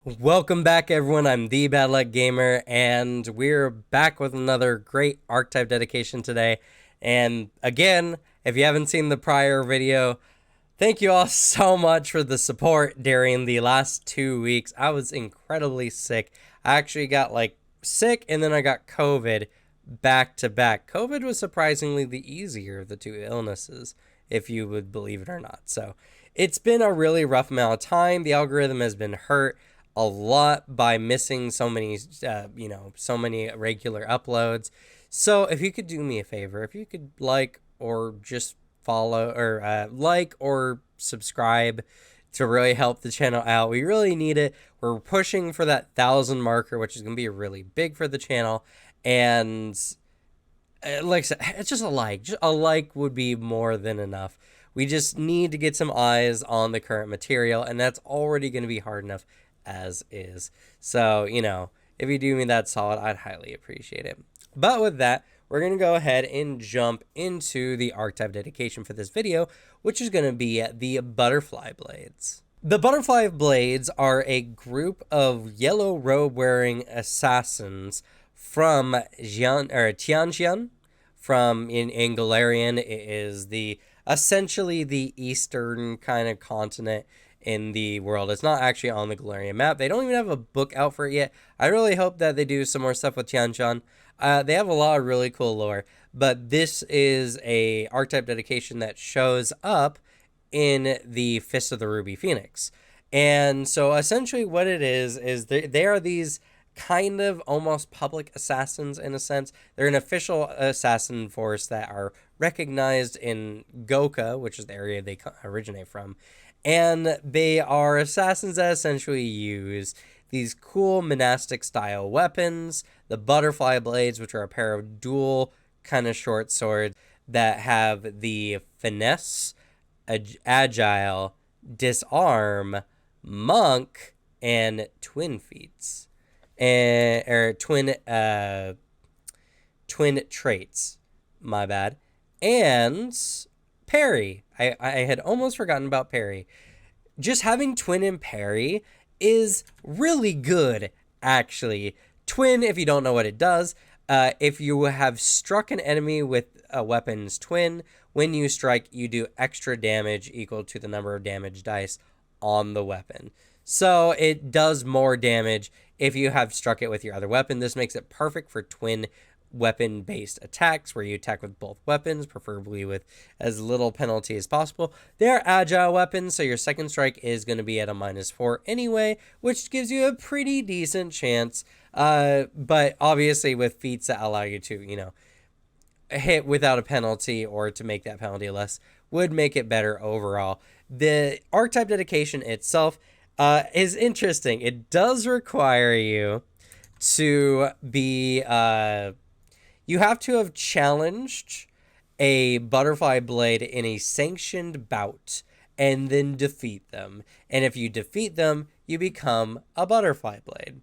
Welcome back, everyone. I'm the Bad Luck Gamer, and we're back with another great archetype dedication today. And again, if you haven't seen the prior video, thank you all so much for the support during the last 2 weeks. I was incredibly sick. I actually got sick, and then I got COVID back to back. COVID was surprisingly the easier of the two illnesses, if you would believe it or not. So it's been a really rough amount of time. The algorithm has been hurt a lot by missing so many, so many regular uploads. So if you could do me a favor, if you could like or just follow or like or subscribe to really help the channel out. We really need it. We're pushing for that 1,000 marker, which is going to be really big for the channel. And like I said, it's just a like. Just a like would be more than enough. We just need to get some eyes on the current material, and that's already going to be hard enough as is. So, if you do me that solid, I'd highly appreciate it. But with that, we're going to go ahead and jump into the archetype dedication for this video, which is going to be the Butterfly Blades. The Butterfly Blades are a group of yellow robe-wearing assassins from Tianxian. In Galarian, it is essentially the eastern kind of continent in the world. It's not actually on the Galarian map. They don't even have a book out for it yet. I really hope that they do some more stuff with Tianxian. They have a lot of really cool lore, but this is a archetype dedication that shows up in the Fist of the Ruby Phoenix. And so essentially what it is they are these kind of almost public assassins in a sense. They're an official assassin force that are recognized in Goka, which is the area they originate from. And they are assassins that essentially use these cool monastic style weapons, the butterfly blades, which are a pair of dual kind of short swords that have the finesse, agile, disarm, monk, and twin feats. Or twin traits, my bad. And parry. I had almost forgotten about parry. Just having twin and parry is really good, actually. Twin, if you don't know what it does, if you have struck an enemy with a weapon's twin, when you strike, you do extra damage equal to the number of damage dice on the weapon. So it does more damage if you have struck it with your other weapon. This makes it perfect for twin weapon-based attacks where you attack with both weapons, preferably with as little penalty as possible. They are agile weapons, so your second strike is going to be at a -4 anyway, which gives you a pretty decent chance. But obviously with feats that allow you to, hit without a penalty or to make that penalty less would make it better overall. The archetype dedication itself is interesting. It does require you to be you have to have challenged a butterfly blade in a sanctioned bout and then defeat them. And if you defeat them, you become a butterfly blade.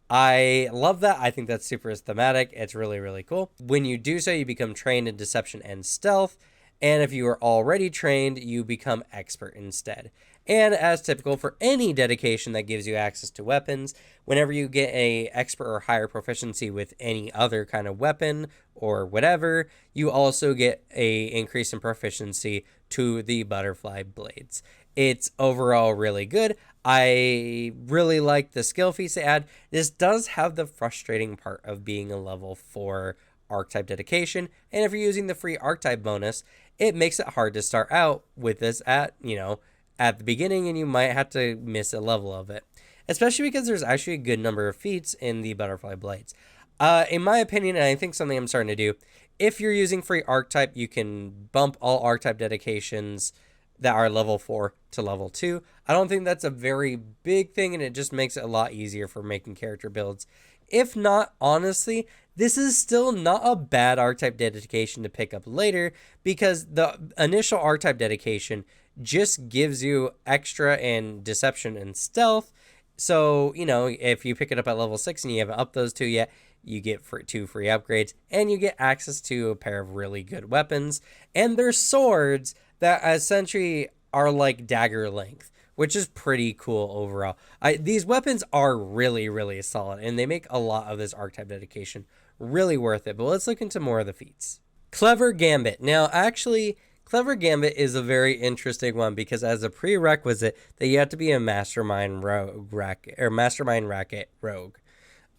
I love that. I think that's super thematic. It's really, really cool. When you do so, you become trained in deception and stealth. And if you are already trained, you become expert instead. And as typical for any dedication that gives you access to weapons, whenever you get a expert or higher proficiency with any other kind of weapon or whatever, you also get a increase in proficiency to the butterfly blades. It's overall really good. I really like the skill feats they add. This does have the frustrating part of being a level 4 archetype dedication, and if you're using the free archetype bonus, it makes it hard to start out with this at the beginning, and you might have to miss a level of it, especially because there's actually a good number of feats in the butterfly blades. In my opinion, and I think something I'm starting to do, if you're using free archetype, you can bump all archetype dedications that are level 4 to level 2. I don't think that's a very big thing, and it just makes it a lot easier for making character builds. If not, honestly, this is still not a bad archetype dedication to pick up later, because the initial archetype dedication just gives you extra in deception and stealth. So, if you pick it up at level 6 and you haven't upped those two yet, you get 2 free upgrades, and you get access to a pair of really good weapons. And they're swords that essentially are like dagger length, which is pretty cool overall. These weapons are really, really solid, and they make a lot of this archetype dedication really worth it. But let's look into more of the feats. Clever Gambit. Now, actually, Clever Gambit is a very interesting one because as a prerequisite that you have to be a mastermind racket rogue.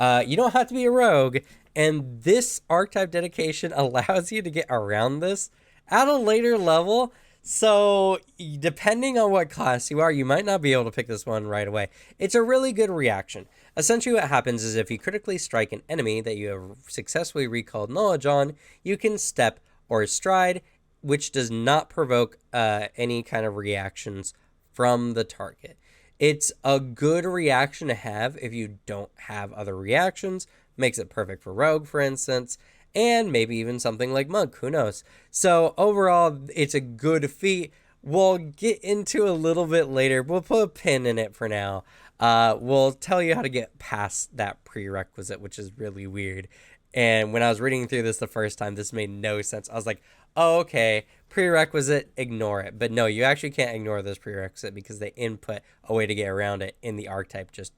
You don't have to be a rogue, and this archetype dedication allows you to get around this at a later level. So depending on what class you are, you might not be able to pick this one right away. It's a really good reaction. Essentially what happens is if you critically strike an enemy that you have successfully recalled knowledge on, you can step or stride, which does not provoke any kind of reactions from the target. It's a good reaction to have if you don't have other reactions. Makes it perfect for Rogue, for instance, and maybe even something like Monk, who knows. So overall, it's a good feat. We'll get into a little bit later. We'll put a pin in it for now. We'll tell you how to get past that prerequisite, which is really weird. And when I was reading through this the first time, this made no sense. I was like, oh, okay, prerequisite, ignore it. But no, you actually can't ignore this prerequisite because they input a way to get around it in the archetype just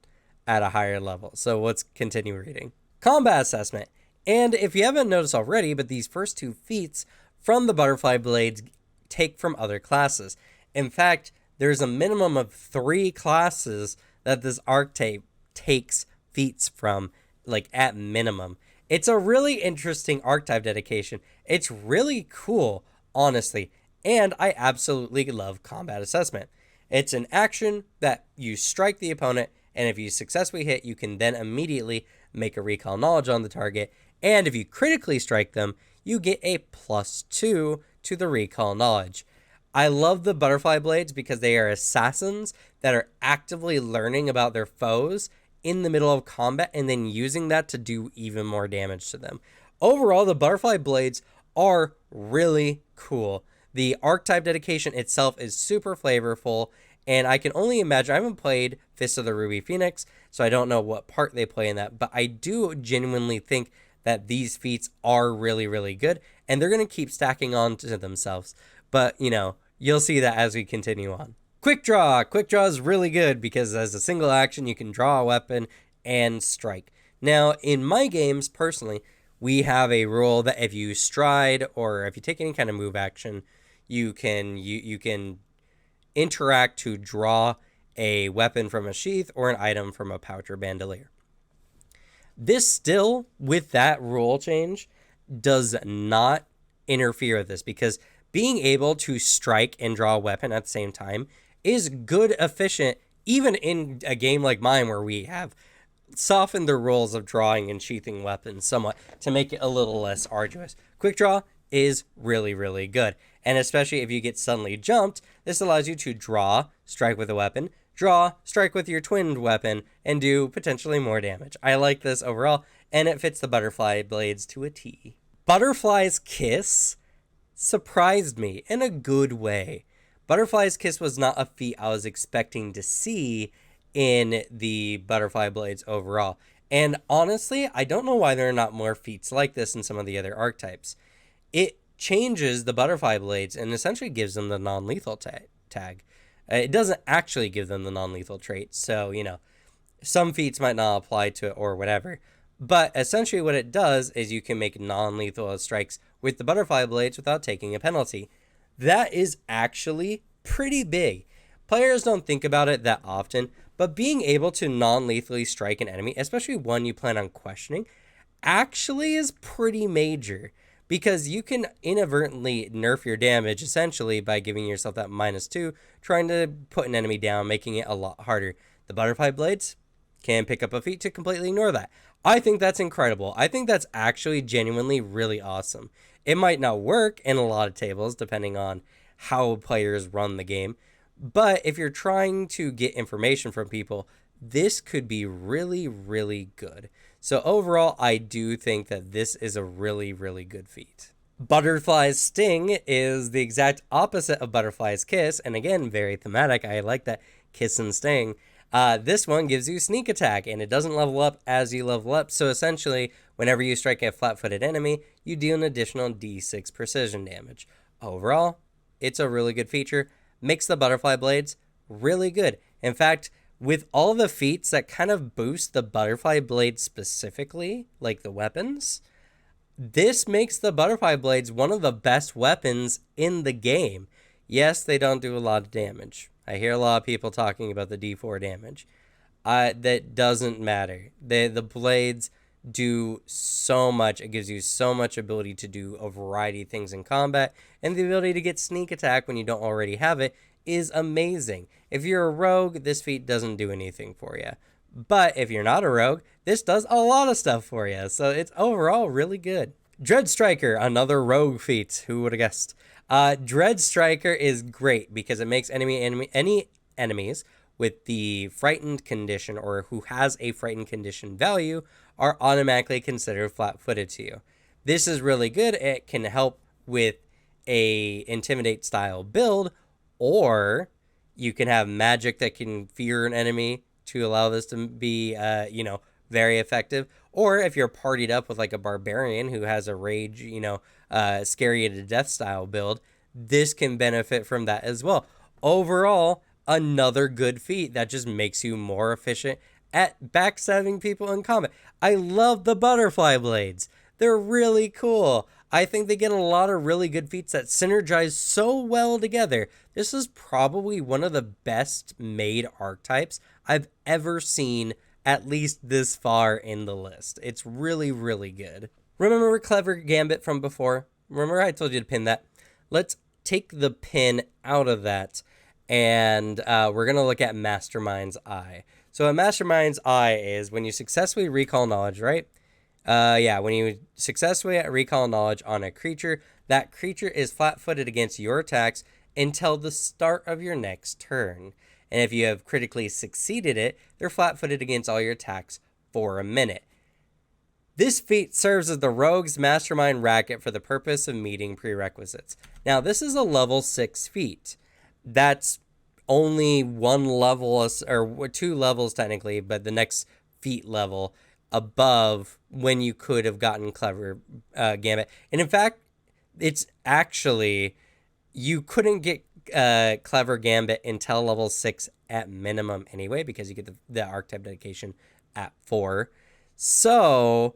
at a higher level. So let's continue reading. Combat assessment. And if you haven't noticed already, but these first two feats from the Butterfly Blades take from other classes. In fact, there's a minimum of 3 classes that this archetype takes feats from, like at minimum. It's a really interesting archetype dedication. It's really cool, honestly, and I absolutely love combat assessment. It's an action that you strike the opponent, and if you successfully hit, you can then immediately make a recall knowledge on the target, and if you critically strike them, you get a +2 to the recall knowledge. I love the Butterfly Blades because they are assassins that are actively learning about their foes in the middle of combat and then using that to do even more damage to them. Overall, the Butterfly Blades are really cool. The archetype dedication itself is super flavorful, and I can only imagine, I haven't played Fist of the Ruby Phoenix, so I don't know what part they play in that, but I do genuinely think that these feats are really, really good, and they're going to keep stacking on to themselves. But, you know, you'll see that as we continue on. Quick Draw. Quick Draw is really good because as a single action, you can draw a weapon and strike. Now, in my games, personally, we have a rule that if you stride or if you take any kind of move action, you can interact to draw a weapon from a sheath or an item from a pouch or bandolier. This still, with that rule change, does not interfere with this because being able to strike and draw a weapon at the same time is good, efficient, even in a game like mine where we have softened the rules of drawing and sheathing weapons somewhat to make it a little less arduous. Quick Draw is really, really good. And especially if you get suddenly jumped, this allows you to draw, strike with a weapon, draw, strike with your twinned weapon, and do potentially more damage. I like this overall, and it fits the Butterfly Blades to a T. Butterfly's Kiss surprised me in a good way. Butterfly's Kiss was not a feat I was expecting to see in the Butterfly Blades overall. And honestly, I don't know why there are not more feats like this in some of the other archetypes. It changes the Butterfly Blades and essentially gives them the non-lethal tag. It doesn't actually give them the non-lethal trait, so, you know, some feats might not apply to it or whatever. But essentially what it does is you can make non-lethal strikes with the Butterfly Blades without taking a penalty. That is actually pretty big. Players don't think about it that often, but being able to non-lethally strike an enemy, especially one you plan on questioning, actually is pretty major. Because you can inadvertently nerf your damage, essentially, by giving yourself that -2, trying to put an enemy down, making it a lot harder. The Butterfly Blades can pick up a feat to completely ignore that. I think that's incredible. I think that's actually genuinely really awesome. It might not work in a lot of tables, depending on how players run the game. But if you're trying to get information from people, this could be really, really good. So overall, I do think that this is a really, really good feat. Butterfly's Sting is the exact opposite of Butterfly's Kiss. And again, very thematic. I like that Kiss and Sting. This one gives you sneak attack, and it doesn't level up as you level up. So essentially, whenever you strike a flat-footed enemy, you deal an additional D6 precision damage. Overall, it's a really good feature. Makes the Butterfly Blades really good. In fact, with all the feats that kind of boost the butterfly blade specifically, like the weapons, this makes the butterfly blades one of the best weapons in the game. Yes, they don't do a lot of damage. I hear a lot of people talking about the D4 damage. That doesn't matter. The blades do so much. It gives you so much ability to do a variety of things in combat, and the ability to get sneak attack when you don't already have it is amazing. If you're a rogue, this feat doesn't do anything for you. But if you're not a rogue, this does a lot of stuff for you. So it's overall really good. Dread Striker, another rogue feat. Who would have guessed? Dread Striker is great because it makes any enemies with the frightened condition or who has a frightened condition value are automatically considered flat-footed to you. This is really good. It can help with a intimidate style build, or you can have magic that can fear an enemy to allow this to be, very effective. Or if you're partied up with like a barbarian who has a rage, scary to death style build, this can benefit from that as well. Overall, another good feat that just makes you more efficient at backstabbing people in combat. I love the butterfly blades. They're really cool. I think they get a lot of really good feats that synergize so well together. This is probably one of the best made archetypes I've ever seen, at least this far in the list. It's really, really good. Remember Clever Gambit from before? Remember I told you to pin that? Let's take the pin out of that, and we're going to look at Masterminds Eye. So a Masterminds Eye is when you successfully recall knowledge, right? When you successfully recall knowledge on a creature, that creature is flat-footed against your attacks until the start of your next turn. And if you have critically succeeded it, they're flat-footed against all your attacks for a minute. This feat serves as the rogue's mastermind racket for the purpose of meeting prerequisites. Now, this is a level 6 feat. That's only one level, or 2 levels technically, but the next feat level above when you could have gotten Clever Gambit. And in fact, it's actually, you couldn't get Clever Gambit until level 6 at minimum anyway, because you get the archetype dedication at 4. So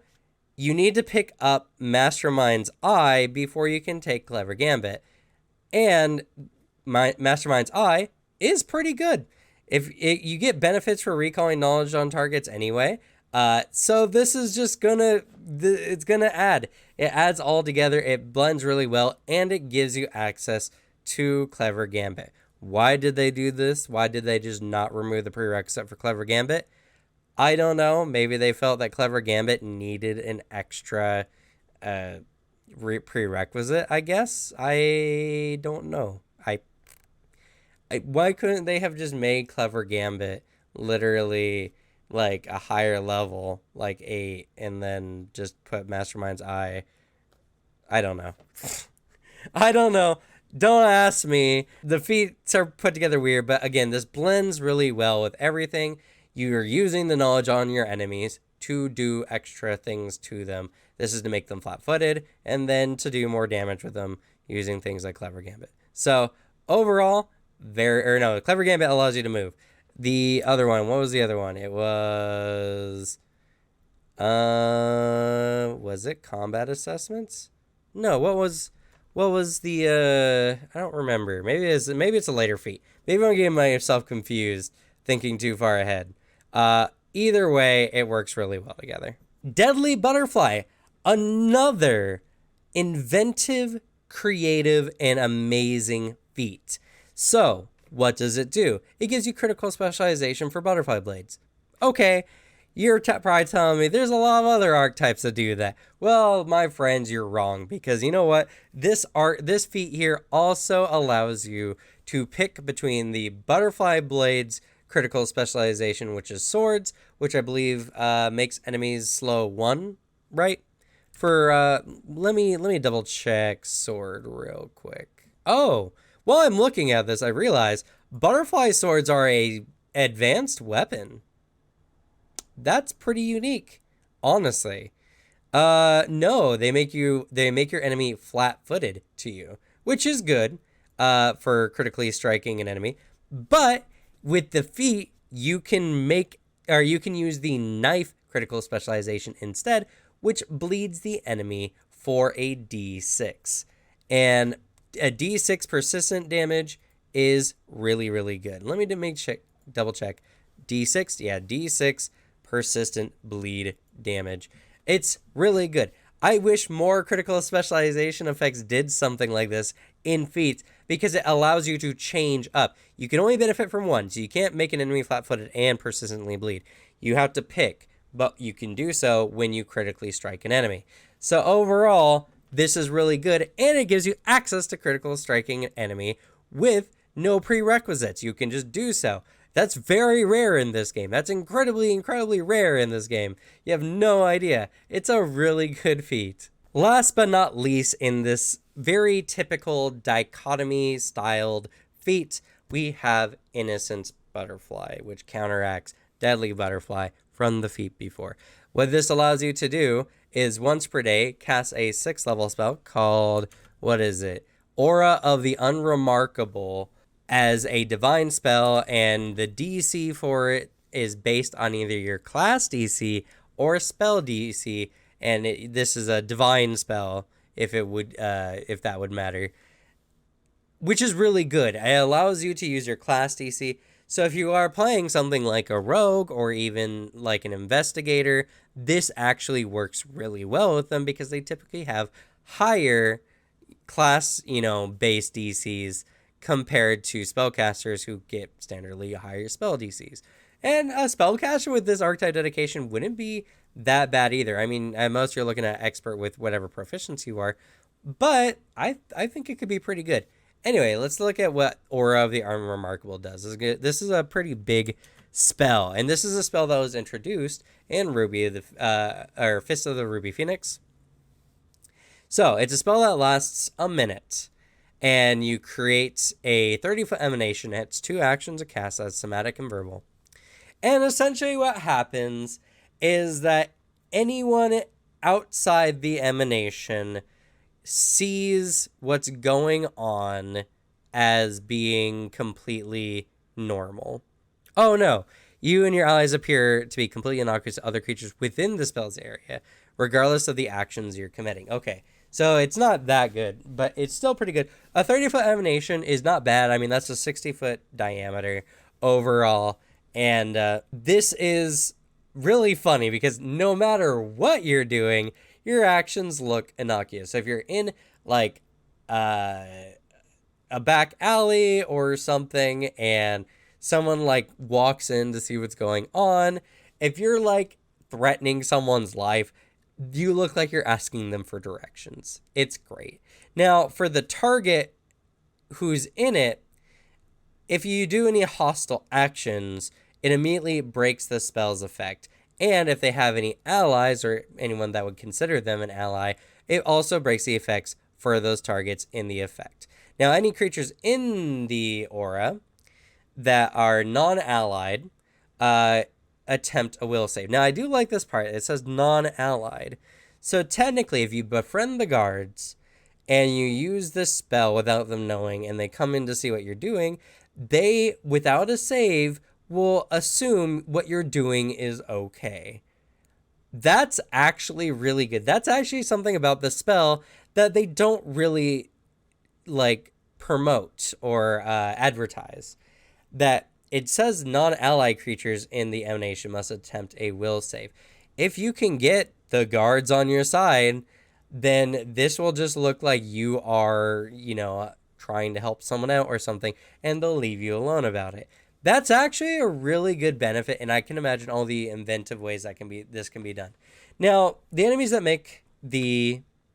you need to pick up Mastermind's Eye before you can take Clever Gambit. And Mastermind's Eye is pretty good. You get benefits for recalling knowledge on targets anyway. So this is just it's gonna add. It adds all together. It blends really well, and it gives you access to Clever Gambit. Why did they do this? Why did they just not remove the prerequisite for Clever Gambit? I don't know. Maybe they felt that Clever Gambit needed an extra prerequisite, I guess. I don't know. Why couldn't they have just made Clever Gambit literally like a higher level, like 8, and then just put Mastermind's Eye? I don't know. I don't know. Don't ask me. The feats are put together weird, but again, this blends really well with everything. You're using the knowledge on your enemies to do extra things to them. This is to make them flat-footed, and then to do more damage with them using things like Clever Gambit. So overall, Clever Gambit allows you to move. The other one, what was the other one? It was it combat assessments? No, what was the I don't remember. Maybe it's a later feat. Maybe I'm getting myself confused, thinking too far ahead. Either way, it works really well together. Deadly Butterfly, another inventive, creative, and amazing feat. So, what does it do? It gives you critical specialization for butterfly blades. Okay, you're probably telling me there's a lot of other archetypes that do that. Well, my friends, you're wrong, because you know what? This feat here also allows you to pick between the butterfly blades critical specialization, which is swords, which I believe makes enemies slow 1, right? For let me double check sword real quick. Oh, while I'm looking at this, I realize butterfly swords are a advanced weapon. That's pretty unique, honestly. No, they make your enemy flat-footed to you, which is good for critically striking an enemy. But With the feat, you can use the knife critical specialization instead, which bleeds the enemy for a d6. And a d6 persistent damage is really, really good. Let me double check. D6, yeah, D6 persistent bleed damage. It's really good. I wish more critical specialization effects did something like this in feats, because it allows you to change up. You can only benefit from one, so you can't make an enemy flat-footed and persistently bleed. You have to pick, but you can do so when you critically strike an enemy. So overall, this is really good, and it gives you access to critical striking an enemy with no prerequisites. You can just do so. That's very rare in this game. That's incredibly, incredibly rare in this game. You have no idea. It's a really good feat. Last but not least, in this very typical dichotomy-styled feat, we have Innocence Butterfly, which counteracts Deadly Butterfly from the feat before. What this allows you to do is once per day cast a 6th level spell called, Aura of the Unremarkable, as a divine spell, and the DC for it is based on either your class DC or spell DC, and this is a divine spell if that would matter, which is really good. It allows you to use your class DC. So if you are playing something like a rogue or even like an investigator, this actually works really well with them, because they typically have higher class, base DCs compared to spellcasters who get standardly higher spell DCs. And a spellcaster with this archetype dedication wouldn't be that bad either. I mean, at most you're looking at expert with whatever proficiency you are, but I think it could be pretty good. Anyway, let's look at what Aura of the Unremarkable does. This is a pretty big spell, and this is a spell that was introduced in Fist of the Ruby Phoenix. So it's a spell that lasts a minute, and you create a 30-foot emanation. It's 2 actions to cast, that's somatic and verbal. And essentially what happens is that anyone outside the emanation sees what's going on as being completely normal. Oh no, you and your allies appear to be completely innocuous to other creatures within the spell's area, regardless of the actions you're committing. Okay, so it's not that good, but it's still pretty good. A 30-foot emanation is not bad. I mean, that's a 60-foot diameter overall. And this is really funny, because no matter what you're doing, your actions look innocuous. So if you're in like a back alley or something, and someone like walks in to see what's going on, if you're like threatening someone's life, you look like you're asking them for directions. It's great. Now, for the target who's in it, if you do any hostile actions, it immediately breaks the spell's effect. And if they have any allies or anyone that would consider them an ally, it also breaks the effects for those targets in the effect. Now, any creatures in the aura that are non-allied attempt a will save. Now, I do like this part. It says non-allied. So technically, if you befriend the guards and you use this spell without them knowing, and they come in to see what you're doing, they, without a save, will assume what you're doing is okay. That's actually really good. That's actually something about the spell that they don't really like promote or advertise. That it says non-ally creatures in the emanation must attempt a will save. If you can get the guards on your side, then this will just look like you are, trying to help someone out or something, and they'll leave you alone about it. That's actually a really good benefit, and I can imagine all the inventive ways that this can be done. Now, the enemies that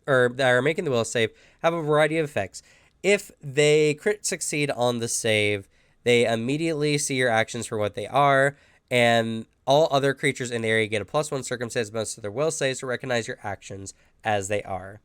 are making the will save have a variety of effects. If they crit succeed on the save, they immediately see your actions for what they are, and all other creatures in the area get a +1 circumstance bonus to their will saves to recognize your actions as they are.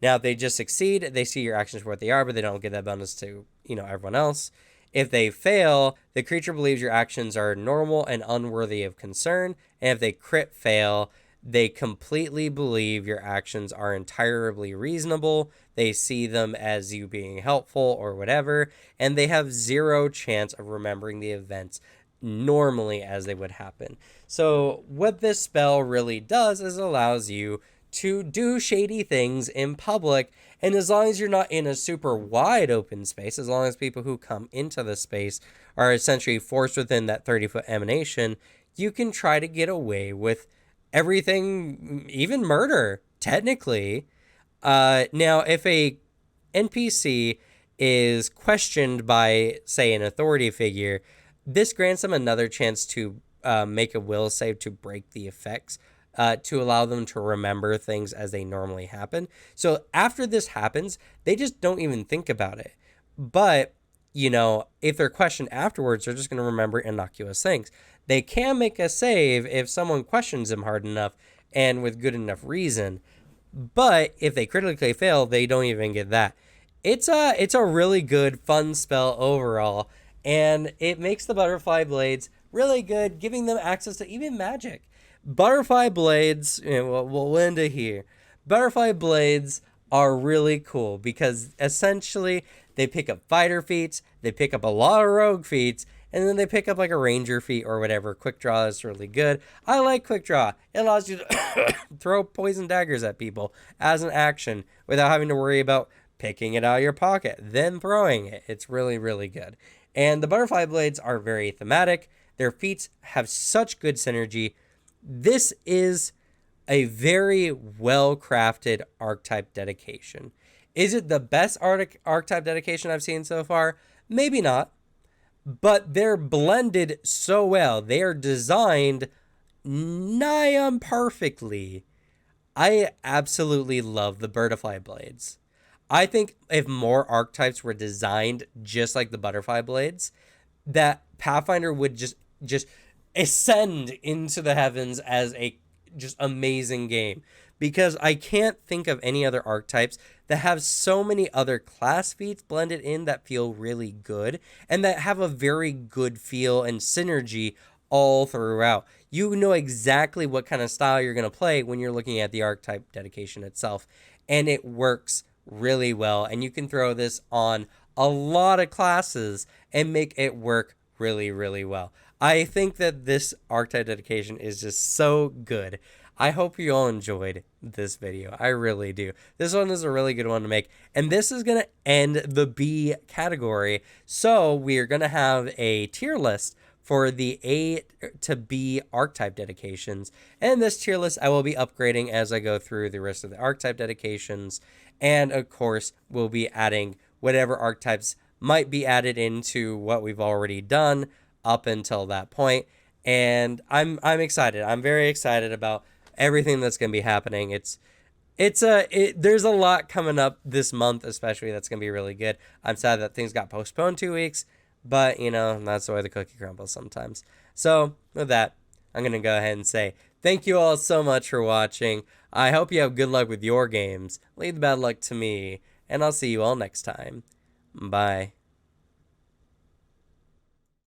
Now, if they just succeed, they see your actions for what they are, but they don't get that bonus to, everyone else. If they fail, the creature believes your actions are normal and unworthy of concern. And if they crit fail, They completely believe your actions are entirely reasonable. They see them as you being helpful or whatever, and they have zero chance of remembering the events normally as they would happen. So, what this spell really does is allows you to do shady things in public, and as long as you're not in a super wide open space, as long as people who come into the space are essentially forced within that 30-foot emanation, you can try to get away with everything, even murder, technically. Now, if a NPC is questioned by, say, an authority figure, this grants them another chance to make a will save to break the effects, to allow them to remember things as they normally happen. So after this happens, they just don't even think about it. But, if they're questioned afterwards, they're just going to remember innocuous things. They can make a save if someone questions them hard enough and with good enough reason. But if they critically fail, they don't even get that. It's a really good, fun spell overall, and it makes the butterfly blades really good, giving them access to even magic. Butterfly blades, we'll end it here. Butterfly blades are really cool because essentially they pick up fighter feats, they pick up a lot of rogue feats, and then they pick up like a ranger feat or whatever. Quick draw is really good. I like quick draw. It allows you to throw poison daggers at people as an action without having to worry about picking it out of your pocket, then throwing it. It's really, really good. And the butterfly blades are very thematic. Their feats have such good synergy. This is a very well-crafted archetype dedication. Is it the best archetype dedication I've seen so far? Maybe not. But they're blended so well. They are designed nigh on perfectly. I absolutely love the butterfly blades. I think if more archetypes were designed just like the butterfly blades, that Pathfinder would just ascend into the heavens as a just amazing game, because I can't think of any other archetypes that have so many other class feats blended in that feel really good and that have a very good feel and synergy all throughout. You know exactly what kind of style you're going to play when you're looking at the archetype dedication itself, and it works really well, and you can throw this on a lot of classes and make it work really, really well. I think that this archetype dedication is just so good. I hope you all enjoyed this video. I really do. This one is a really good one to make. And this is going to end the B category. So we're going to have a tier list for the A to B archetype dedications. And this tier list I will be upgrading as I go through the rest of the archetype dedications. And of course, we'll be adding whatever archetypes might be added into what we've already done up until that point. And I'm excited. I'm very excited about everything that's going to be happening. There's a lot coming up this month, especially, that's going to be really good. I'm sad that things got postponed 2 weeks, but that's the way the cookie crumbles sometimes. So with that, I'm going to go ahead and say thank you all so much for watching. I hope you have good luck with your games. Leave the bad luck to me, and I'll see you all next time. Bye.